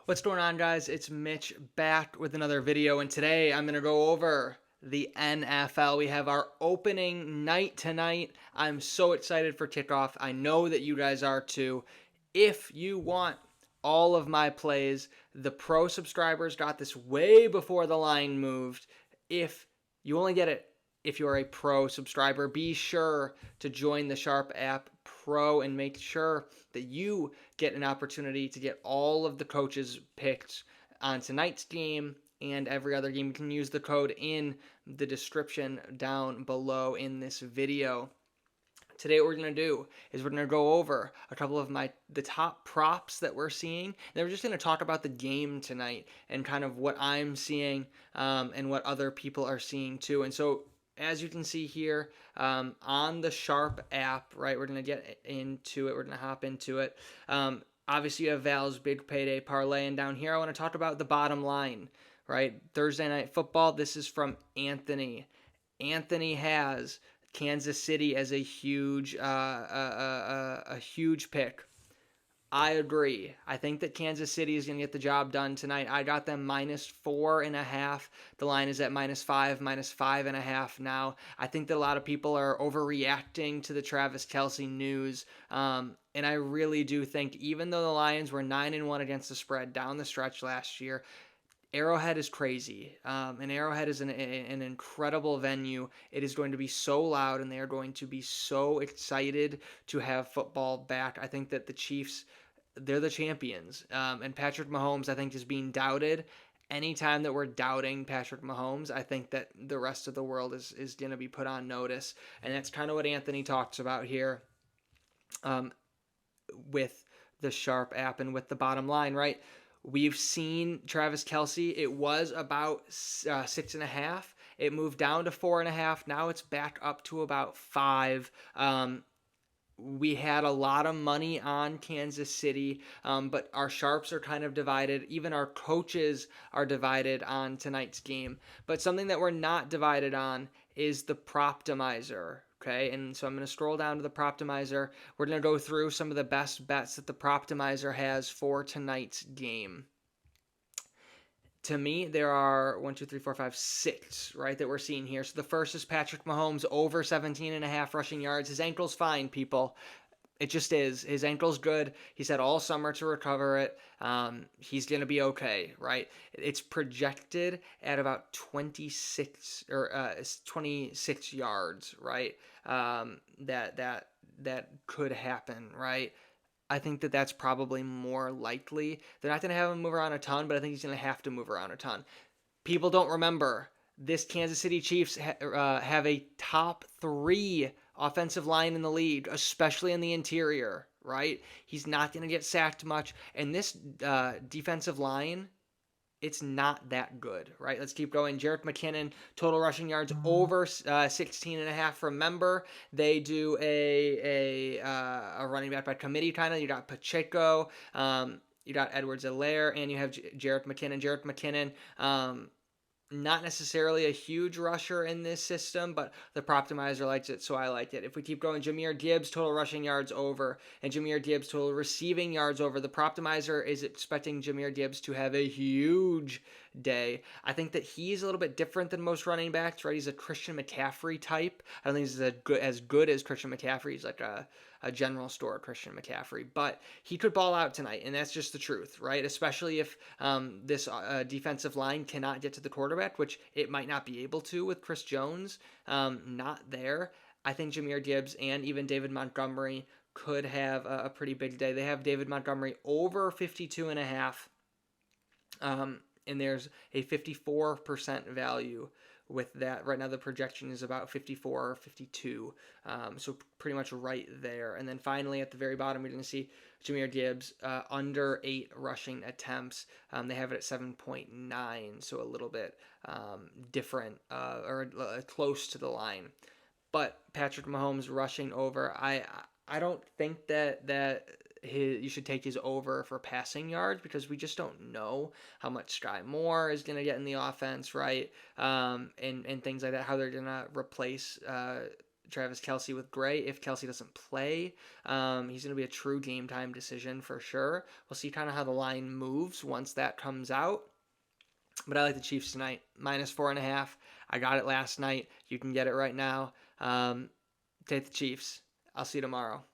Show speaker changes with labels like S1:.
S1: What's going on, guys? It's Mitch back with another video, and today I'm going to go over the NFL. We have our opening night tonight. I'm so excited for kickoff. I know that you guys are too. If you want all of my plays, the pro subscribers got this way before the line moved. If you only get it if you're a pro subscriber, be sure to join the Sharp app Pro and make sure that you get an opportunity to get all of the coaches' picks on tonight's game and every other game. You can use the code in the description down below in this video. Today what we're going to do is we're going to go over a couple of the top props that we're seeing. And we're just going to talk about the game tonight and kind of what I'm seeing and what other people are seeing too. And so as you can see here on the Sharp app, right, we're going to get into it. We're going to hop into it. Obviously, you have Val's Big Payday Parlay. And down here, I want to talk about the bottom line, right? Thursday Night Football. This is from Anthony. Anthony has Kansas City as a huge pick. I agree. I think that Kansas City is going to get the job done tonight. I got them -4.5. The line is at -5, -5.5 now. I think that a lot of people are overreacting to the Travis Kelce news. And I really do think, even though the Lions were 9-1 against the spread down the stretch last year, Arrowhead is crazy, and Arrowhead is an incredible venue. It is going to be so loud, and they are going to be so excited to have football back. I think that the Chiefs, they're the champions, and Patrick Mahomes, I think, is being doubted. Anytime that we're doubting Patrick Mahomes, I think that the rest of the world is going to be put on notice, and that's kind of what Anthony talks about here with the Sharp app and with the bottom line, right? We've seen Travis Kelce. It was about 6.5. It moved down to 4.5. Now it's back up to about 5. We had a lot of money on Kansas City, but our sharps are kind of divided. Even our coaches are divided on tonight's game. But something that we're not divided on is the Proptimizer. Okay, and so I'm going to scroll down to the Proptimizer. We're going to go through some of the best bets that the Proptimizer has for tonight's game. To me, there are 1, 2, 3, 4, 5, 6, right, that we're seeing here. So the first is Patrick Mahomes over 17.5 rushing yards. His ankle's fine, people. It just is. His ankle's good. He's had all summer to recover it. He's going to be okay, right? It's projected at about 26 yards, right? That could happen, right? I think that that's probably more likely. They're not going to have him move around a ton, but I think he's going to have to move around a ton. People don't remember this Kansas City Chiefs have a top 3 offensive line in the league, especially in the interior, right? He's not going to get sacked much. And this defensive line, it's not that good, right? Let's keep going. Jerick McKinnon, total rushing yards over 16.5. Remember, they do a running back by committee kind of. You got Pacheco, you got Edwards-Helaire, and you have Jerick McKinnon. Jerick McKinnon, not necessarily a huge rusher in this system, but the Proptimizer likes it, so I like it. If we keep going, Jahmyr Gibbs, total rushing yards over, and Jahmyr Gibbs, total receiving yards over. The Proptimizer is expecting Jahmyr Gibbs to have a huge day. I think that he's a little bit different than most running backs, right? He's a Christian McCaffrey type. I don't think he's as good as Christian McCaffrey. He's like a general store Christian McCaffrey, but he could ball out tonight, and that's just the truth, right? Especially if this defensive line cannot get to the quarterback, which it might not be able to with Chris Jones not there. I think Jahmyr Gibbs and even David Montgomery could have a pretty big day. They have David Montgomery over 52.5, and there's a 54% value with that. Right now the projection is about 54 or 52, so pretty much right there. And then finally at the very bottom we're going to see Jahmyr Gibbs under 8 rushing attempts. They have it at 7.9, so a little bit different or close to the line. But Patrick Mahomes rushing over, I don't think that you should take his over for passing yards, because we just don't know how much Sky Moore is going to get in the offense, right? And things like that, how they're going to replace Travis Kelce with Gray. If Kelce doesn't play, he's going to be a true game time decision for sure. We'll see kind of how the line moves once that comes out. But I like the Chiefs tonight, -4.5. I got it last night. You can get it right now. Take the Chiefs. I'll see you tomorrow.